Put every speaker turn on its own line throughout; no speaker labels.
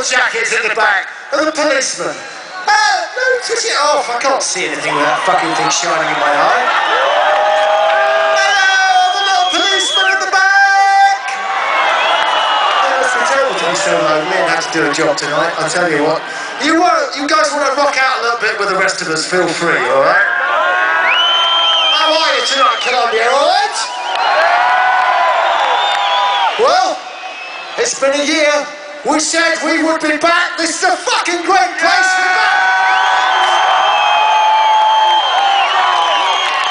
yellow jackets in the back, and the policeman. No, switch it off. I can't see anything with that fucking thing shining in my eye. Hello, the little policeman in the back. It must be terrible to be so lonely and have to do a job tonight. I'll tell you what. You guys want to rock out a little bit with the rest of us? Feel free, all right? How are you tonight, Columbia? All right? Well, it's been a year. We said we would be back. This is a fucking great place to be back.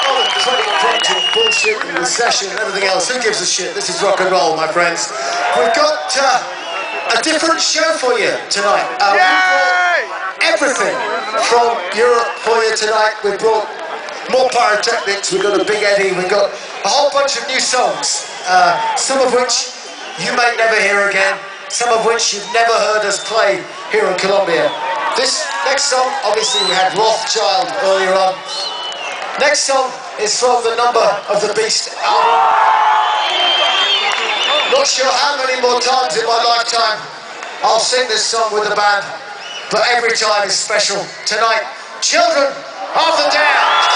Oh, there's plenty of crunching, bullshit, and recession and everything else. Who gives a shit? This is rock and roll, my friends. We've got a different show for you tonight. We brought everything from Europe for you tonight. We brought more pyrotechnics. We've got a Big Eddie. We've got a whole bunch of new songs, some of which you may never hear again. Some of which you've never heard us play here in Colombia. This next song, obviously we had Rothschild earlier on. Next song is from the Number of the Beast album. Not sure how many more times in my lifetime I'll sing this song with the band, but every time is special. Tonight, Children of the Damned.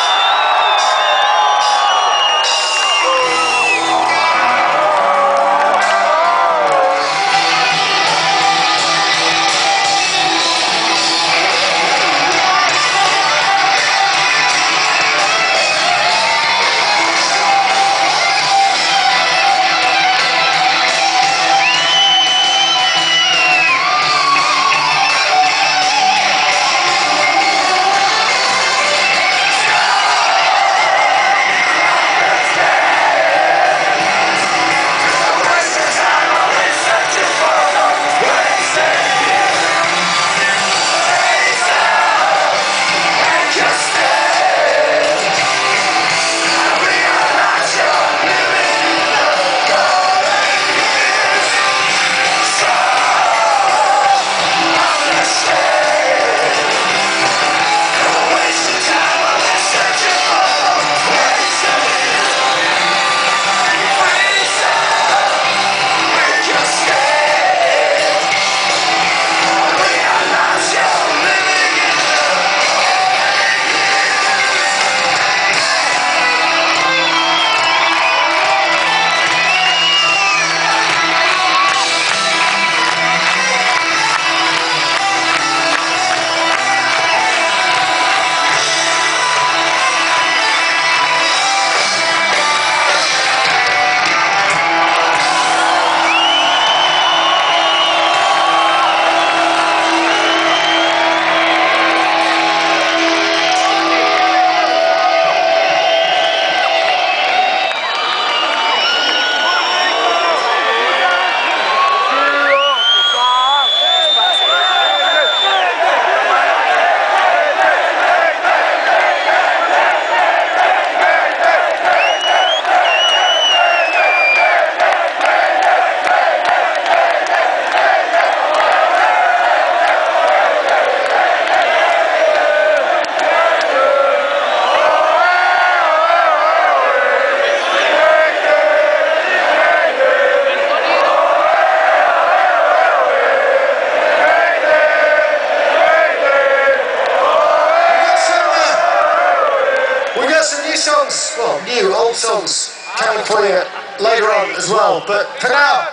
Old songs coming for you later on as well, but for now,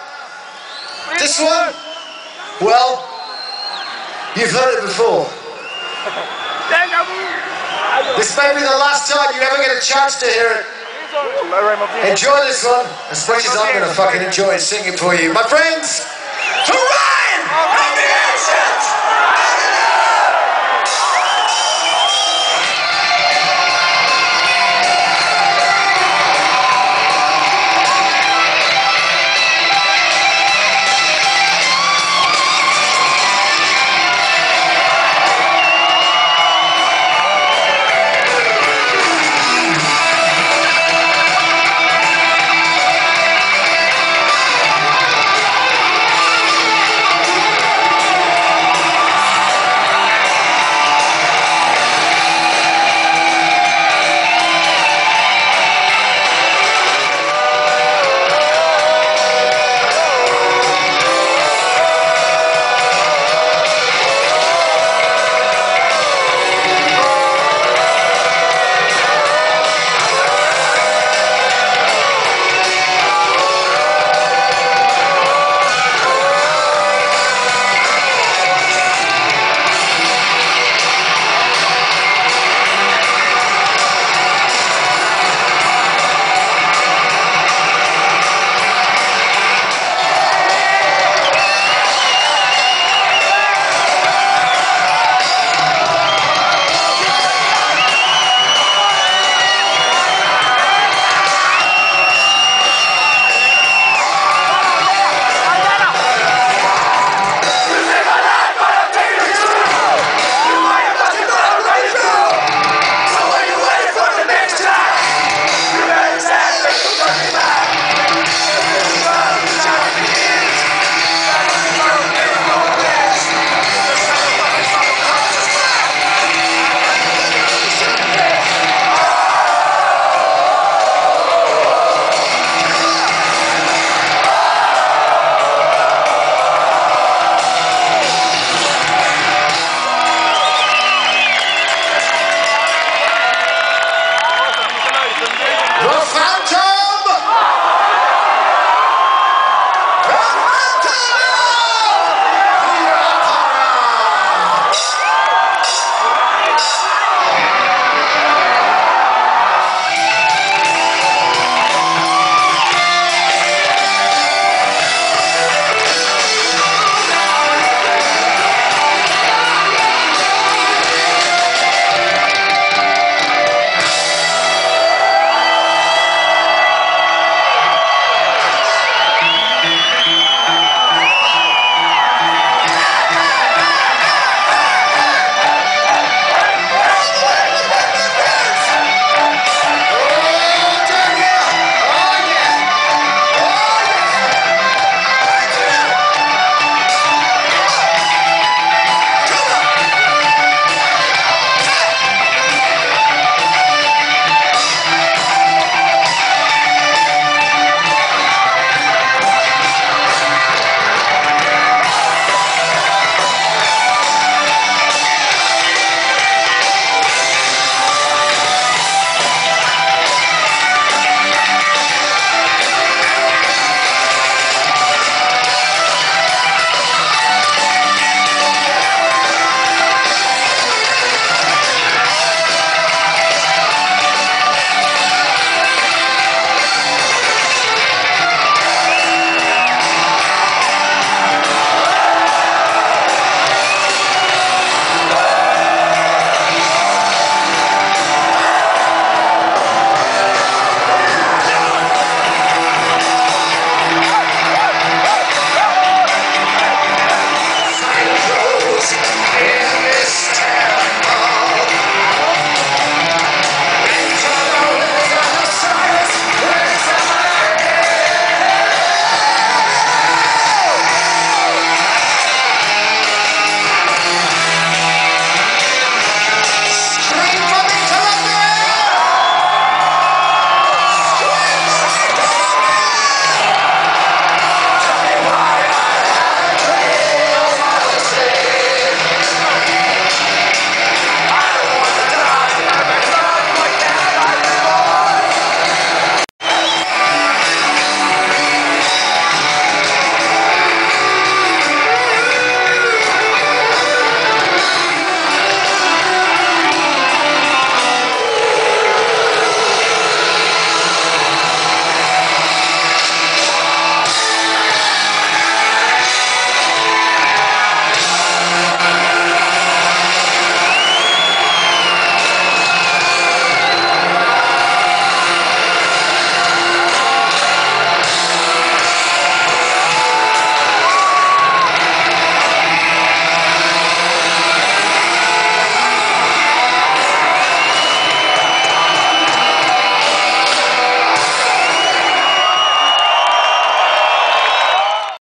this one, well, you've heard it before. This may be the last time you ever get a chance to hear it. Enjoy this one as much as I'm going to fucking enjoy singing for you. My friends, for Rime and the Ancients!